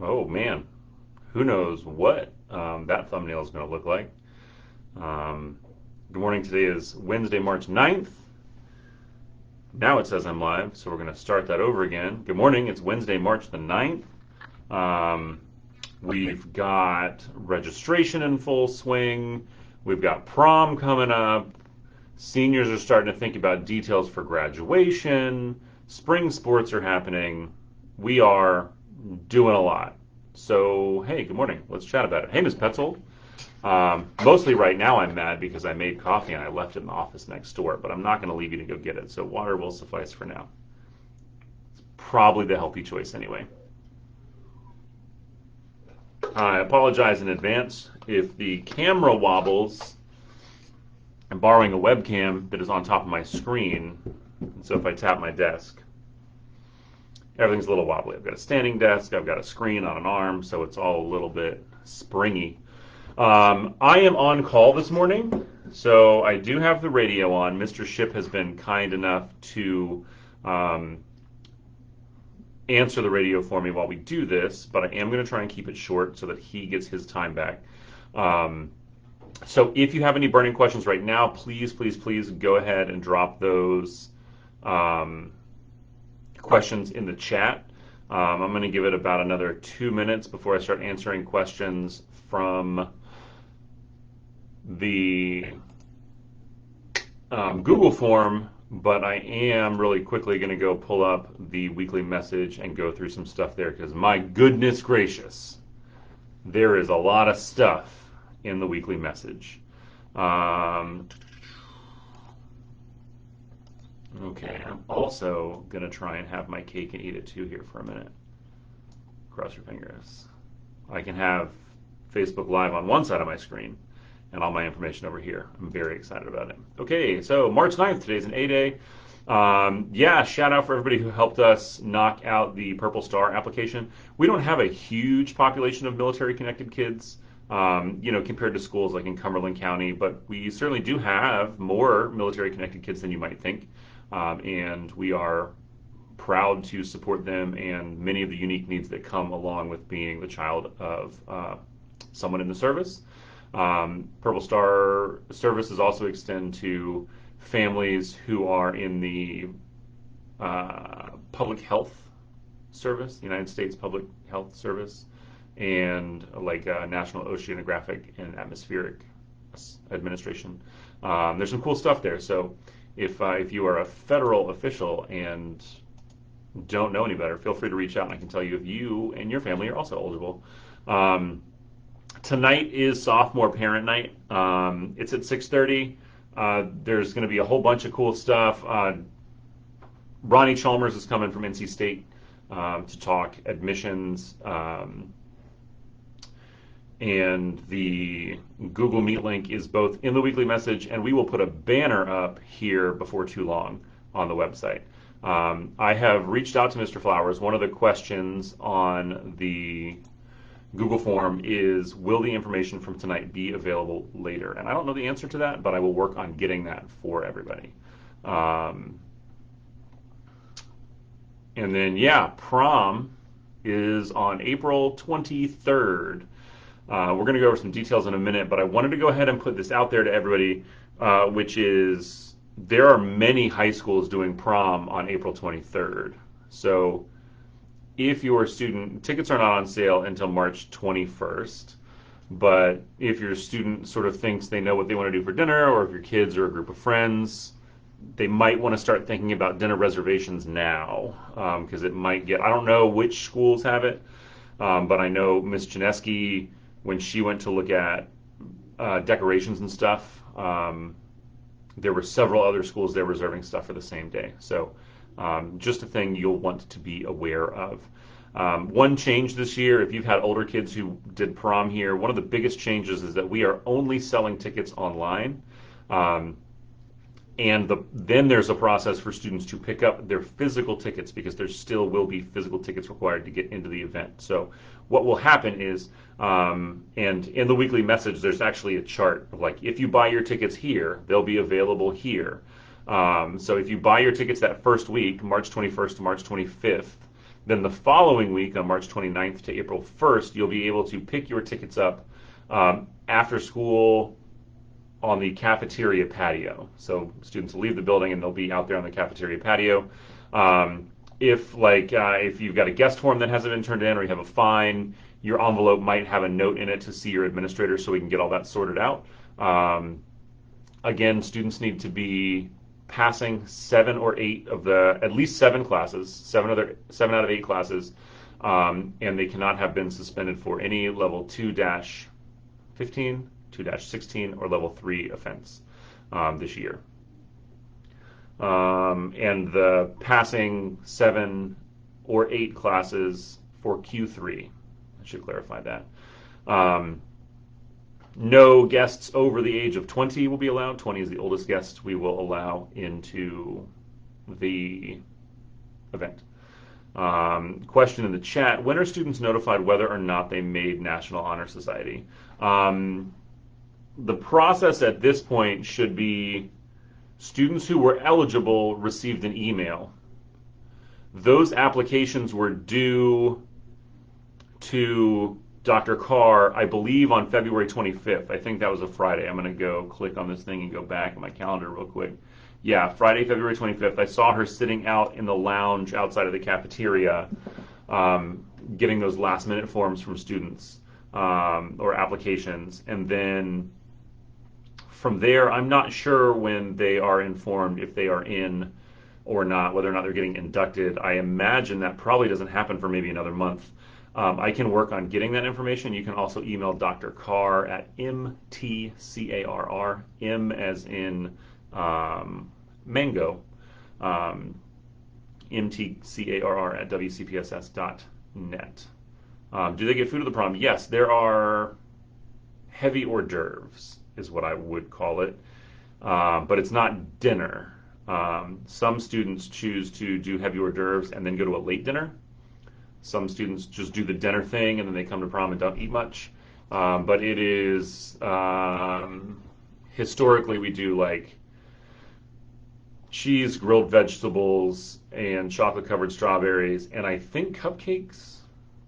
Oh man, who knows what that thumbnail is going to look like. Um, Good morning. Today is Wednesday, March 9th. Now it says I'm live, so we're going to start that over again. Good morning. It's Wednesday, March the 9th. Um, we've got registration in full swing. We've got prom coming up. Seniors are starting to think about details for graduation. Spring sports are happening. We are doing a lot. So, hey, good morning. Let's chat about it. Hey, Ms. Petzold. Mostly right now I'm mad because I made coffee and I left it in the office next door, but I'm not going to leave you to go get it. So water will suffice for now. Probably the healthy choice anyway. I apologize in advance if the camera wobbles. I'm borrowing a webcam that is on top of my screen, so if I tap my desk, everything's a little wobbly. I've got a standing desk, I've got a screen on an arm, so it's all a little bit springy. I am on call this morning, so I do have the radio on. Mr. Ship has been kind enough to um, answer the radio for me while we do this, but I am going to try and keep it short so that he gets his time back. Um, so if you have any burning questions right now, please, please, please go ahead and drop those um, questions in the chat. I'm going to give it about another 2 minutes before I start answering questions from the Google form, but I am really quickly going to go pull up the weekly message and go through some stuff there because my goodness gracious, there is a lot of stuff in the weekly message. Okay, I'm also going to try and have my cake and eat it too here for a minute. Cross your fingers. I can have Facebook Live on one side of my screen and all my information over here. I'm very excited about it. Okay, so March 9th, today's an A-Day. Yeah, shout out for everybody who helped us knock out the Purple Star application. We don't have a huge population of military-connected kids, compared to schools like in Cumberland County, but we certainly do have more military-connected kids than you might think, and we are proud to support them and many of the unique needs that come along with being the child of someone in the service. Purple Star services also extend to families who are in the public health service, the United States Public Health Service, and like National Oceanographic and Atmospheric Administration. There's some cool stuff there. So if you are a federal official and don't know any better, feel free to reach out and I can tell you if you and your family are also eligible. Tonight is sophomore parent night. It's at 6:30. There's going to be a whole bunch of cool stuff. Ronnie Chalmers is coming from NC State to talk admissions, and the Google Meet link is both in the weekly message, and we will put a banner up here before too long on the website. I have reached out to Mr. Flowers. One of the questions on the Google form is, will the information from tonight be available later? And I don't know the answer to that, but I will work on getting that for everybody. And then, yeah, prom is on April 23rd. We're going to go over some details in a minute, but I wanted to go ahead and put this out there to everybody, which is there are many high schools doing prom on April 23rd. So if you're a student, tickets are not on sale until March 21st. But if your student sort of thinks they know what they want to do for dinner, or if your kids are a group of friends, they might want to start thinking about dinner reservations now, because it might get, I don't know which schools have it, but I know Miss Janeski, when she went to look at decorations and stuff, there were several other schools there reserving stuff for the same day. So just a thing you'll want to be aware of. One change this year, if you've had older kids who did prom here, one of the biggest changes is that we are only selling tickets online. Then there's a process for students to pick up their physical tickets because there still will be physical tickets required to get into the event. So what will happen is, and in the weekly message, there's actually a chart of like, if you buy your tickets here, they'll be available here. So if you buy your tickets that first week, March 21st to March 25th, Then the following week, on March 29th to April 1st, you'll be able to pick your tickets up after school on the cafeteria patio. So students will leave the building and they'll be out there on the cafeteria patio. If you've got a guest form that hasn't been turned in, or you have a fine, your envelope might have a note in it to see your administrator, so we can get all that sorted out. Again, students need to be passing 7 or 8 of at least 7 classes, 7 out of 8 classes, and they cannot have been suspended for any level 2-15, 2-16, or level 3 offense this year. And the passing 7 or 8 classes for Q3. I should clarify that. No guests over the age of 20 will be allowed. 20 is the oldest guest we will allow into the event. Question in the chat: when are students notified whether or not they made National Honor Society? The process at this point should be students who were eligible received an email. Those applications were due to Dr. Carr, I believe, on February 25th. I think that was a Friday. I'm going to go click on this thing and go back in my calendar real quick. Yeah, Friday, February 25th. I saw her sitting out in the lounge outside of the cafeteria getting those last-minute forms from students or applications. And then from there, I'm not sure when they are informed if they are in or not, whether or not they're getting inducted. I imagine that probably doesn't happen for maybe another month. I can work on getting that information. You can also email Dr. Carr at MTCARR, M as in mango, MTCARR at WCPSS.net. Do they get food at the prom? Yes, there are heavy hors d'oeuvres, is what I would call it, but it's not dinner. Some students choose to do heavy hors d'oeuvres and then go to a late dinner. Some students just do the dinner thing and then they come to prom and don't eat much. But it is, historically, we do like cheese, grilled vegetables, and chocolate-covered strawberries, and I think cupcakes.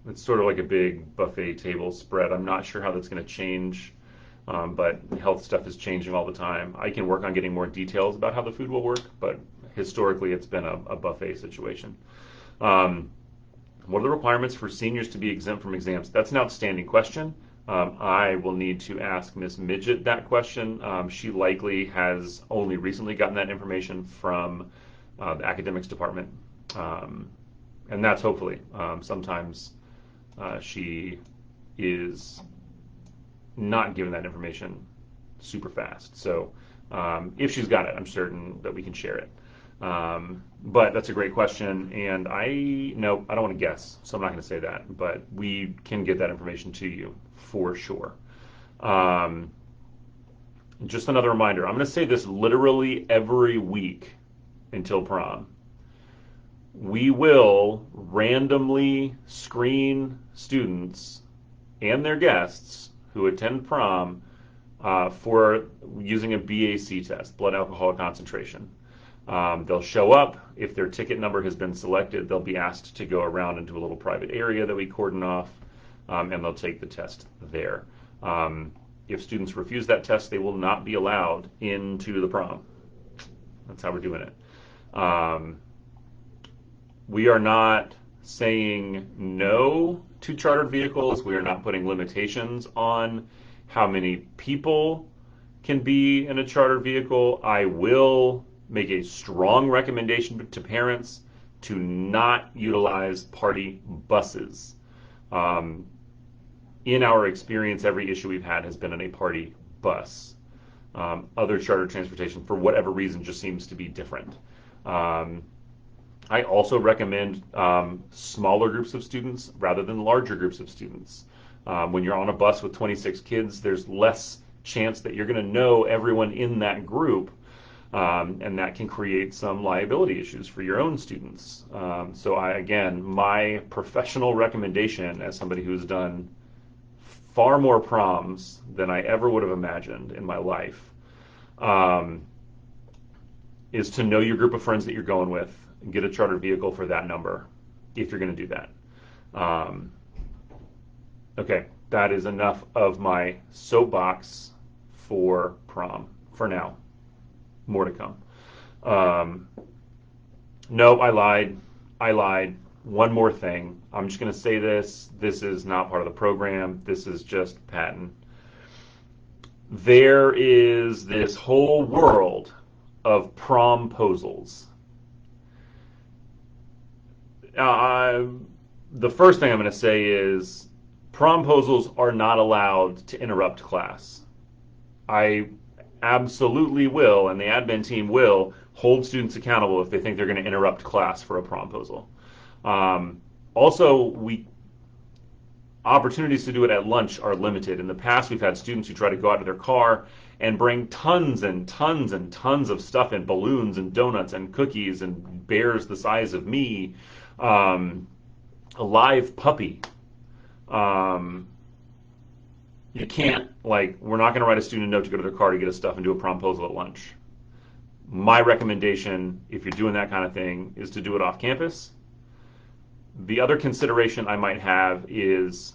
It's sort of like a big buffet table spread. I'm not sure how that's going to change, but health stuff is changing all the time. I can work on getting more details about how the food will work, but historically it's been a buffet situation. What are the requirements for seniors to be exempt from exams? That's an outstanding question. I will need to ask Ms. Midget that question. She likely has only recently gotten that information from the academics department. And that's hopefully. Sometimes she is not given that information super fast. So if she's got it, I'm certain that we can share it. But that's a great question, and I don't want to guess, so I'm not going to say that, but we can get that information to you for sure. Just another reminder, I'm going to say this literally every week until prom. We will randomly screen students and their guests who attend prom for using a BAC test, blood alcohol concentration. They'll show up. If their ticket number has been selected, they'll be asked to go around into a little private area that we cordon off, and they'll take the test there. If students refuse that test, they will not be allowed into the prom. That's how we're doing it. We are not saying no to chartered vehicles. We are not putting limitations on how many people can be in a chartered vehicle. I will make a strong recommendation to parents to not utilize party buses. In our experience, every issue we've had has been in a party bus. Other charter transportation, for whatever reason, just seems to be different. I also recommend smaller groups of students rather than larger groups of students. When you're on a bus with 26 kids, there's less chance that you're going to know everyone in that group. And that can create some liability issues for your own students. So again, my professional recommendation as somebody who's done far more proms than I ever would have imagined in my life is to know your group of friends that you're going with and get a charter vehicle for that number. if you're going to do that. Um, okay, that is enough of my soapbox for prom for now. More to come. Um, no, I lied. I lied. One more thing. I'm just going to say this. This is not part of the program. This is just patent. There is this whole world of promposals. Uh, the first thing I'm going to say is promposals are not allowed to interrupt class. I absolutely will, and the admin team will, hold students accountable if they think they're going to interrupt class for a promposal. Also, opportunities to do it at lunch are limited. In the past, we've had students who try to go out to their car and bring tons and tons and tons of stuff in balloons and donuts and cookies and bears the size of me, a live puppy. Um, you can't, like, we're not going to write a student a note to go to their car to get us stuff and do a promposal at lunch. My recommendation, if you're doing that kind of thing, is to do it off campus. The other consideration I might have is,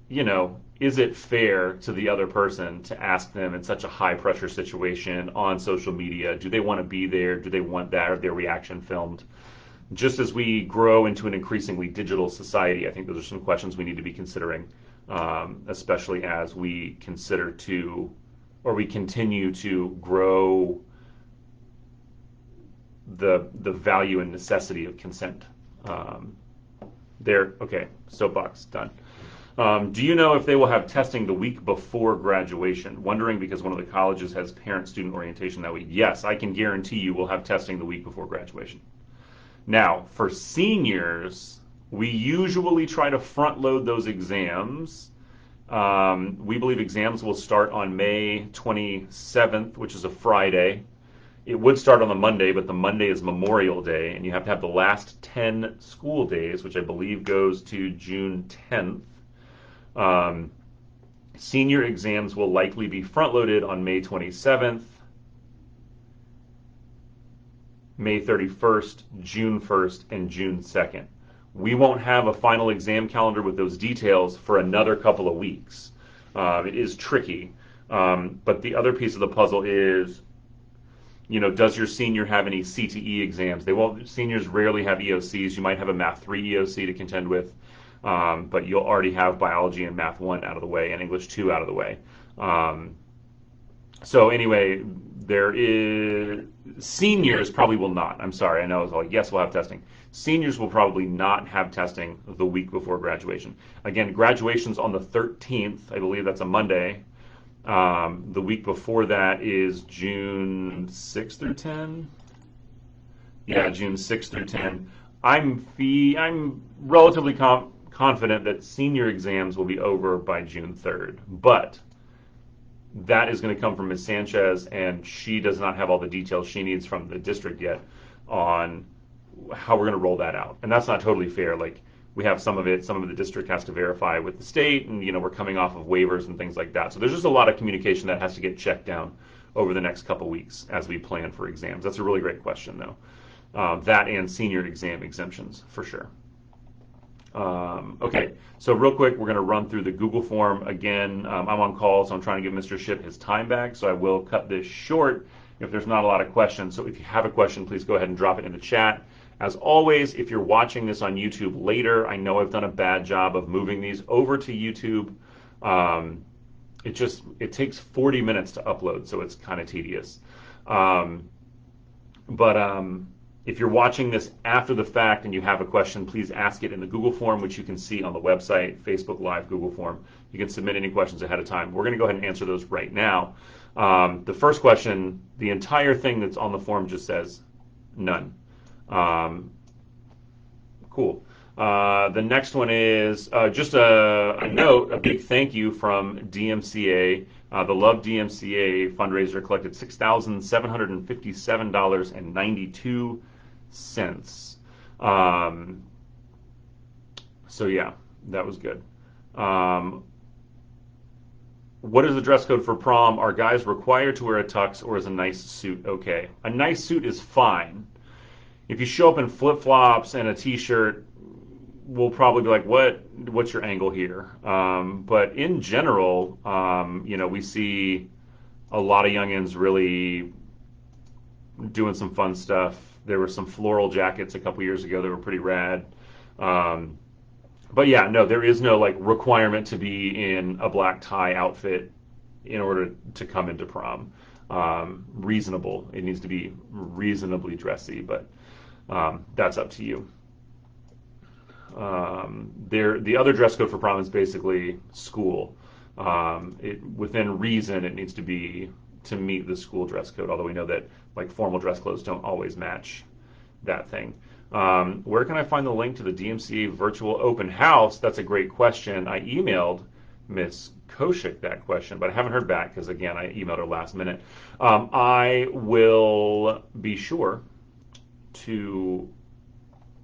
is it fair to the other person to ask them in such a high pressure situation on social media? Do they want to be there? Do they want their reaction filmed? Just as we grow into an increasingly digital society, I think those are some questions we need to be considering, especially as we we continue to grow the value and necessity of consent. Okay, soapbox, done. Do you know if they will have testing the week before graduation? Wondering because one of the colleges has parent-student orientation that week. Yes, I can guarantee you we'll have testing the week before graduation. Now, for seniors, we usually try to front load those exams. We believe exams will start on May 27th, which is a Friday. It would start on the Monday, but the Monday is Memorial Day, and you have to have the last 10 school days, which I believe goes to June 10th. Senior exams will likely be front-loaded on May 27th, May 31st, June 1st, and June 2nd. We won't have a final exam calendar with those details for another couple of weeks. It is tricky, but the other piece of the puzzle is, does your senior have any CTE exams? Seniors rarely have EOCs. You might have a Math 3 EOC to contend with, but you'll already have biology and Math 1 out of the way and English 2 out of the way. So anyway, seniors probably will not. I'm sorry, I know it's like, yes, we'll have testing. Seniors will probably not have testing the week before graduation. Again, graduation's on the 13th. I believe that's a Monday. The week before that is June 6th through 10. Yeah, June 6th through 10. I'm relatively confident that senior exams will be over by June 3rd, but that is going to come from Ms. Sanchez, and she does not have all the details she needs from the district yet on how we're going to roll that out. And that's not totally fair. Like, we have some of the district has to verify with the state, and we're coming off of waivers and things like that. So there's just a lot of communication that has to get checked down over the next couple weeks as we plan for exams. That's a really great question, though. That and senior exam exemptions for sure. Okay, so real quick, we're going to run through the Google form again. I'm on call, so I'm trying to give Mr. Ship his time back, so I will cut this short if there's not a lot of questions. So if you have a question, please go ahead and drop it in the chat. As always, if you're watching this on YouTube later, I know I've done a bad job of moving these over to YouTube. It takes 40 minutes to upload, so it's kind of tedious. If you're watching this after the fact and you have a question, please ask it in the Google form, which you can see on the website, Facebook Live Google form. You can submit any questions ahead of time. We're going to go ahead and answer those right now. The first question, the entire thing that's on the form just says none. Cool. The next one is just a note, a big thank you from DMCA. The Love DMCA fundraiser collected $6,757.92. So yeah, that was good. What is the dress code for prom? Are guys required to wear a tux, or is a nice suit okay? A nice suit is fine. If you show up in flip-flops and a t-shirt, we'll probably be like, what's your angle here? But in general, we see a lot of youngins really doing some fun stuff. There were some floral jackets a couple years ago that were pretty rad. Um, but yeah, no, there is no like requirement to be in a black tie outfit in order to come into prom. Reasonable. It needs to be reasonably dressy, but that's up to you. The other dress code for prom is basically school. Within reason, it needs to be to meet the school dress code. Although we know that like formal dress clothes don't always match that thing. Where can I find the link to the DMCA virtual open house? That's a great question. I emailed Miss Koshik that question, but I haven't heard back because again, I emailed her last minute. I will be sure to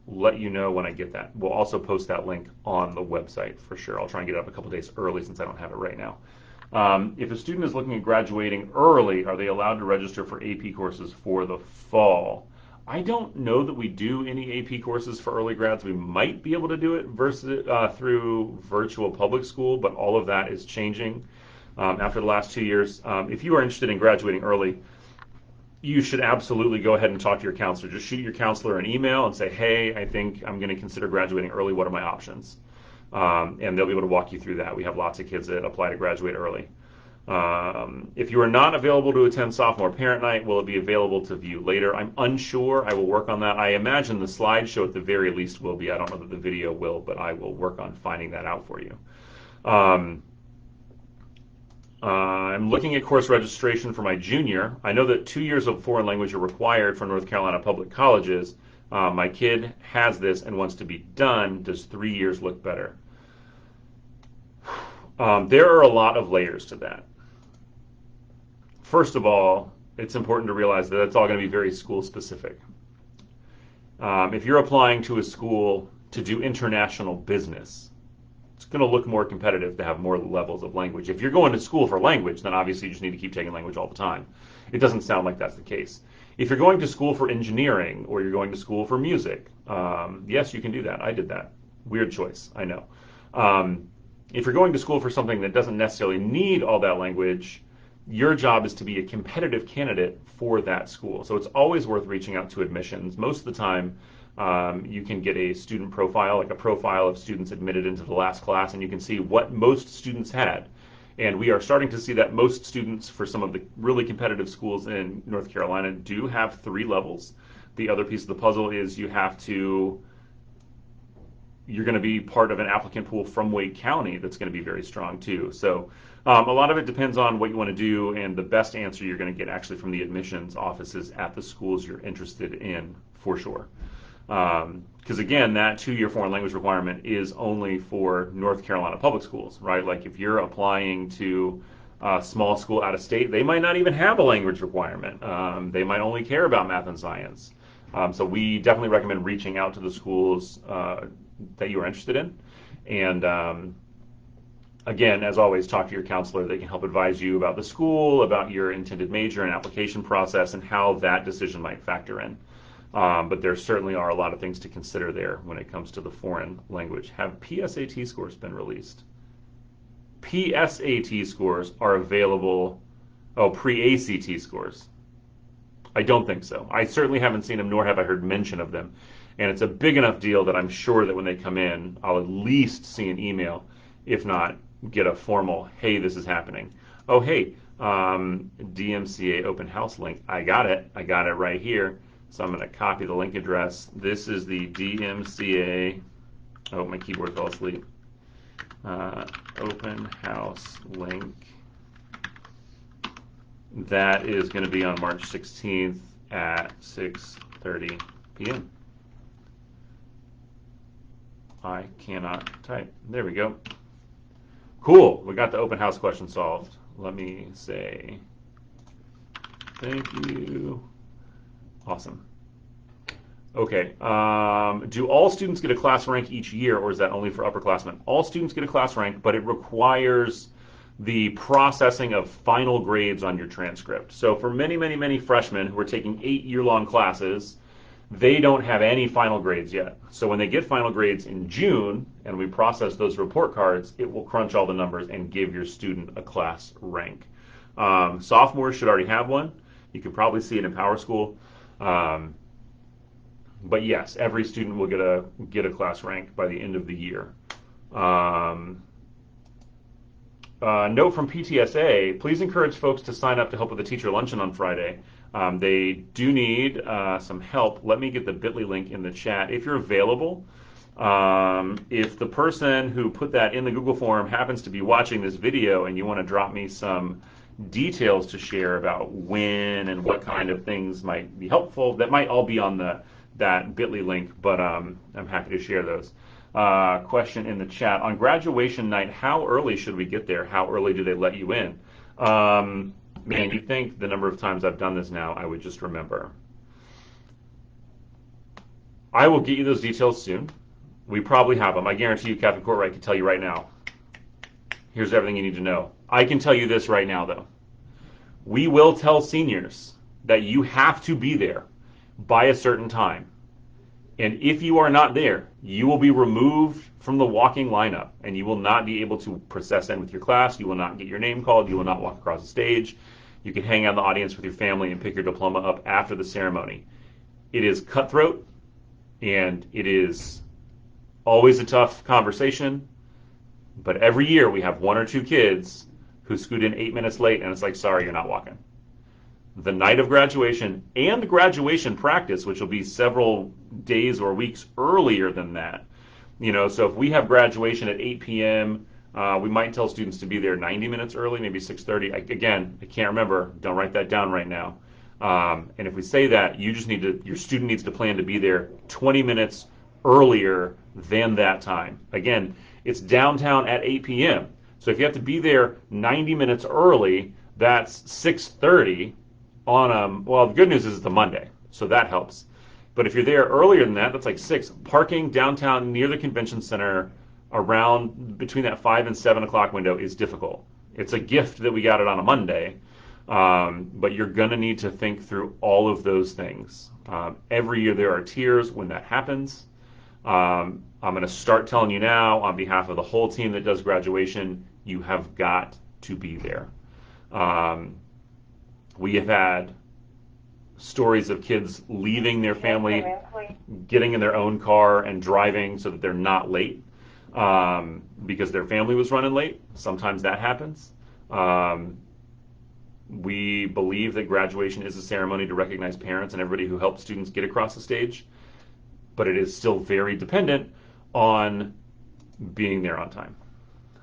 let you know when I get that. We'll also post that link on the website for sure. I'll try and get it up a couple days early since I don't have it right now. If a student is looking at graduating early, are they allowed to register for AP courses for the fall? I don't know that we do any AP courses for early grads. We might be able to do it through virtual public school, but all of that is changing after the last 2 years. If you are interested in graduating early, you should absolutely go ahead and talk to your counselor. Just shoot your counselor an email and say, hey, I think I'm going to consider graduating early. What are my options? And they'll be able to walk you through that. We have lots of kids that apply to graduate early. If you are not available to attend sophomore parent night, will it be available to view later? I'm unsure. I will work on that. I imagine the slideshow at the very least will be. I don't know that the video will, but I will work on finding that out for you. I'm looking at course registration for my junior. I know that 2 years of foreign language are required for North Carolina public colleges. My kid has this and wants to be done. Does 3 years look better? There are a lot of layers to that. First of all, it's important to realize that it's all going to be very school specific. If you're applying to a school to do international business, it's going to look more competitive to have more levels of language. If you're going to school for language, then obviously you just need to keep taking language all the time. It doesn't sound like that's the case. If you're going to school for engineering or you're going to school for music, yes, you can do that. I did that. Weird choice, I know. If you're going to school for something that doesn't necessarily need all that language, your job is to be a competitive candidate for that school. So it's always worth reaching out to admissions. Most of the time, you can get a student profile, like a profile of students admitted into the last class, and you can see what most students had. And we are starting to see that most students for some of the really competitive schools in North Carolina do have 3 levels. The other piece of the puzzle is you're going to be part of an applicant pool from Wake County that's going to be very strong too. So a lot of it depends on what you want to do, and the best answer you're going to get actually from the admissions offices at the schools you're interested in for sure. Because again, that 2-year foreign language requirement is only for North Carolina public schools, right? Like if you're applying to a small school out of state, they might not even have a language requirement. They might only care about math and science. So we definitely recommend reaching out to the schools that you are interested in. And again, as always, talk to your counselor. They can help advise you about the school, about your intended major and application process, and how that decision might factor in. But there certainly are a lot of things to consider there when it comes to the foreign language. Have PSAT scores been released? PSAT scores are available. Oh, pre-ACT scores. I don't think so. I certainly haven't seen them, nor have I heard mention of them. And it's a big enough deal that I'm sure that when they come in, I'll at least see an email, if not get a formal, hey, this is happening. Oh, hey, DMCA open house link. I got it. I got it right here. So I'm going to copy the link address. This is the DMCA. Oh, my keyboard fell asleep. Open house link. That is going to be on March 16th at 6:30 p.m. I cannot type. There we go. Cool. We got the open house question solved. Let me say thank you. Awesome. Okay. Do all students get a class rank each year, or is that only for upperclassmen? All students get a class rank, but it requires the processing of final grades on your transcript. So for many, many, many freshmen who are taking 8-year-long classes, they don't have any final grades yet. So when they get final grades in June and we process those report cards, it will crunch all the numbers and give your student a class rank. Sophomores should already have one. You can probably see it in Power School. But yes, every student will get a class rank by the end of the year. Note from PTSA, please encourage folks to sign up to help with the teacher luncheon on Friday. They do need some help. Let me get the bit.ly link in the chat. If you're available, if the person who put that in the Google form happens to be watching this video and you want to drop me some details to share about when and what kind of things might be helpful, that might all be on that bit.ly link, but I'm happy to share those. Question in the chat. On graduation night, how early should we get there? How early do they let you in? Man, you think the number of times I've done this now, I would just remember. I will get you those details soon. We probably have them. I guarantee you Captain Courtwright can tell you right now. Here's everything you need to know. I can tell you this right now, though. We will tell seniors that you have to be there by a certain time. And if you are not there, you will be removed from the walking lineup and you will not be able to process in with your class. You will not get your name called. You will not walk across the stage. You can hang out in the audience with your family and pick your diploma up after the ceremony. It is cutthroat and it is always a tough conversation. But every year we have one or two kids who scoot in 8 minutes late and it's like, sorry, you're not walking. The night of graduation and the graduation practice, which will be several days or weeks earlier than that. So if we have graduation at 8 p.m., we might tell students to be there 90 minutes early, maybe 6:30. Again, I can't remember. Don't write that down right now. And if we say that, your student needs to plan to be there 20 minutes earlier than that time. Again, it's downtown at 8 p.m. So if you have to be there 90 minutes early, that's 6:30. Well, the good news is it's a Monday, so that helps. But if you're there earlier than that, that's like 6. Parking downtown near the convention center around between that 5 and 7 o'clock window is difficult. It's a gift that we got it on a Monday, but you're going to need to think through all of those things. Every year there are tiers when that happens. I'm going to start telling you now on behalf of the whole team that does graduation, you have got to be there. We have had stories of kids leaving their family, getting in their own car and driving so that they're not late because their family was running late. Sometimes that happens. We believe that graduation is a ceremony to recognize parents and everybody who helped students get across the stage, but it is still very dependent on being there on time.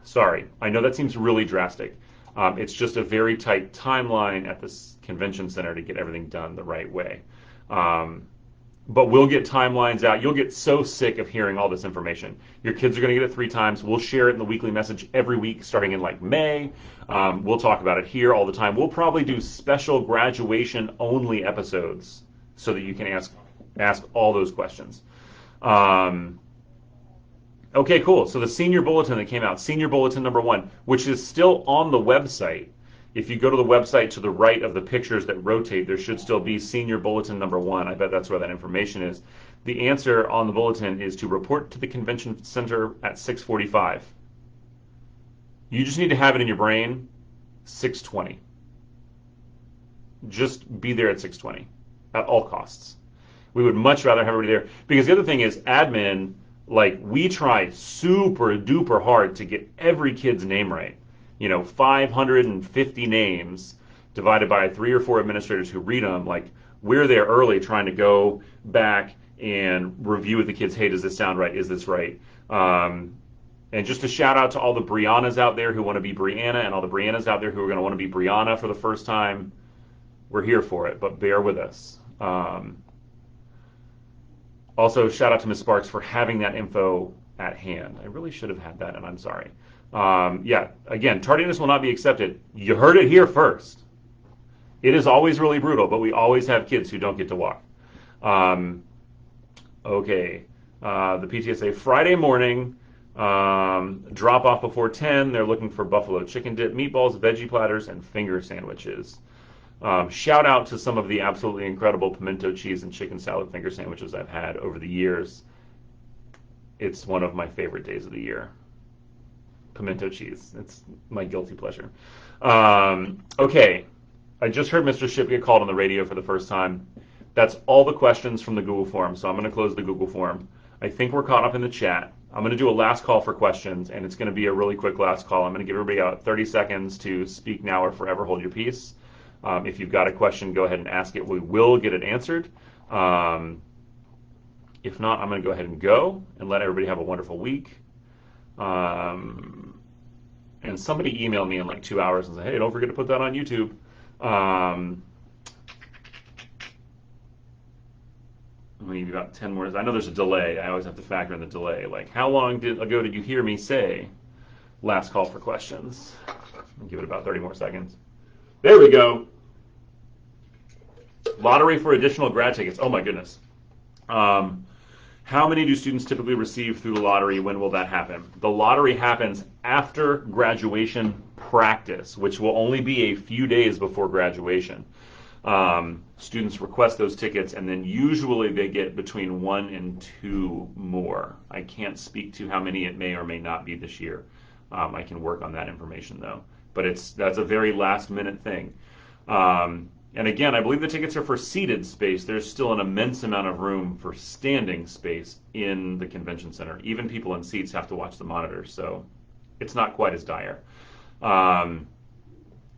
Sorry, I know that seems really drastic. It's just a very tight timeline at this convention center to get everything done the right way. But we'll get timelines out. You'll get so sick of hearing all this information. Your kids are going to get it 3 times. We'll share it in the weekly message every week starting in like May. We'll talk about it here all the time. We'll probably do special graduation only episodes so that you can ask all those questions. Okay, cool. So the senior bulletin that came out, senior bulletin number 1, which is still on the website. If you go to the website to the right of the pictures that rotate, there should still be senior bulletin number 1. I bet that's where that information is. The answer on the bulletin is to report to the convention center at 6:45. You just need to have it in your brain, 6:20. Just be there at 6:20 at all costs. We would much rather have everybody there because the other thing is admin. Like, we try super duper hard to get every kid's name right. 550 names divided by 3 or 4 administrators who read them. Like, we're there early trying to go back and review with the kids, hey, does this sound right? Is this right? And just a shout out to all the Briannas out there who want to be Brianna and all the Briannas out there who are going to want to be Brianna for the first time. We're here for it, but bear with us. Also, shout out to Ms. Sparks for having that info at hand. I really should have had that, and I'm sorry. Yeah, again, tardiness will not be accepted. You heard it here first. It is always really brutal, but we always have kids who don't get to walk. Okay, the PTSA Friday morning, drop off before 10. They're looking for buffalo chicken dip, meatballs, veggie platters, and finger sandwiches. Shout out to some of the absolutely incredible pimento cheese and chicken salad finger sandwiches I've had over the years. It's one of my favorite days of the year. Pimento cheese. It's my guilty pleasure. Okay, I just heard Mr. Ship get called on the radio for the first time. That's all the questions from the Google form, so I'm going to close the Google form. I think we're caught up in the chat. I'm going to do a last call for questions, and it's going to be a really quick last call. I'm going to give everybody out 30 seconds to speak now or forever hold your peace. If you've got a question, go ahead and ask it. We will get it answered. If not, I'm going to go ahead and go and let everybody have a wonderful week. And somebody emailed me in like 2 hours and said, hey, don't forget to put that on YouTube. Maybe about 10 more. I know there's a delay. I always have to factor in the delay. Like, how long ago did you hear me say last call for questions? I'll give it about 30 more seconds. There we go. Lottery for additional grad tickets. Oh my goodness. How many do students typically receive through the lottery? When will that happen? The lottery happens after graduation practice, which will only be a few days before graduation. Students request those tickets, and then usually they get between 1 and 2 more. I can't speak to how many it may or may not be this year. I can work on that information though. But that's a very last minute thing. And again, I believe the tickets are for seated space. There's still an immense amount of room for standing space in the convention center. Even people in seats have to watch the monitors, so it's not quite as dire.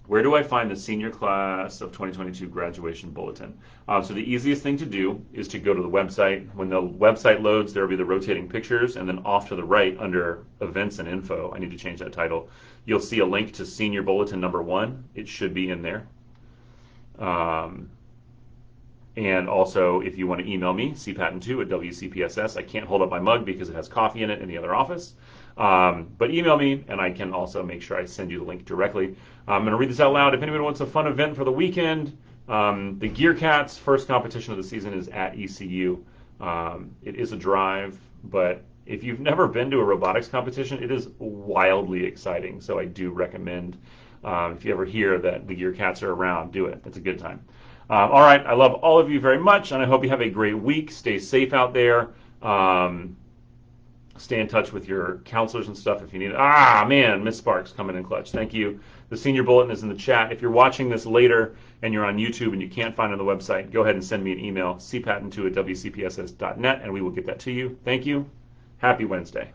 Where do I find the senior class of 2022 graduation bulletin? So the easiest thing to do is to go to the website. When the website loads, there will be the rotating pictures, and then off to the right under events and info, I need to change that title, you'll see a link to senior bulletin number 1. It should be in there. And also, if you want to email me, cpatten2@WCPSS. I can't hold up my mug because it has coffee in it in the other office. But email me, and I can also make sure I send you the link directly. I'm going to read this out loud. If anyone wants a fun event for the weekend, the Gear Cats first competition of the season is at ECU. It is a drive, but if you've never been to a robotics competition, it is wildly exciting. So I do recommend, if you ever hear that the Gear Cats are around, do it. It's a good time. All right, I love all of you very much, and I hope you have a great week. Stay safe out there. Stay in touch with your counselors and stuff if you need it. Man, Miss Sparks coming in clutch. Thank you. The senior bulletin is in the chat. If you're watching this later and you're on YouTube and you can't find it on the website, go ahead and send me an email, cpatten2@wcpss.net, and we will get that to you. Thank you. Happy Wednesday.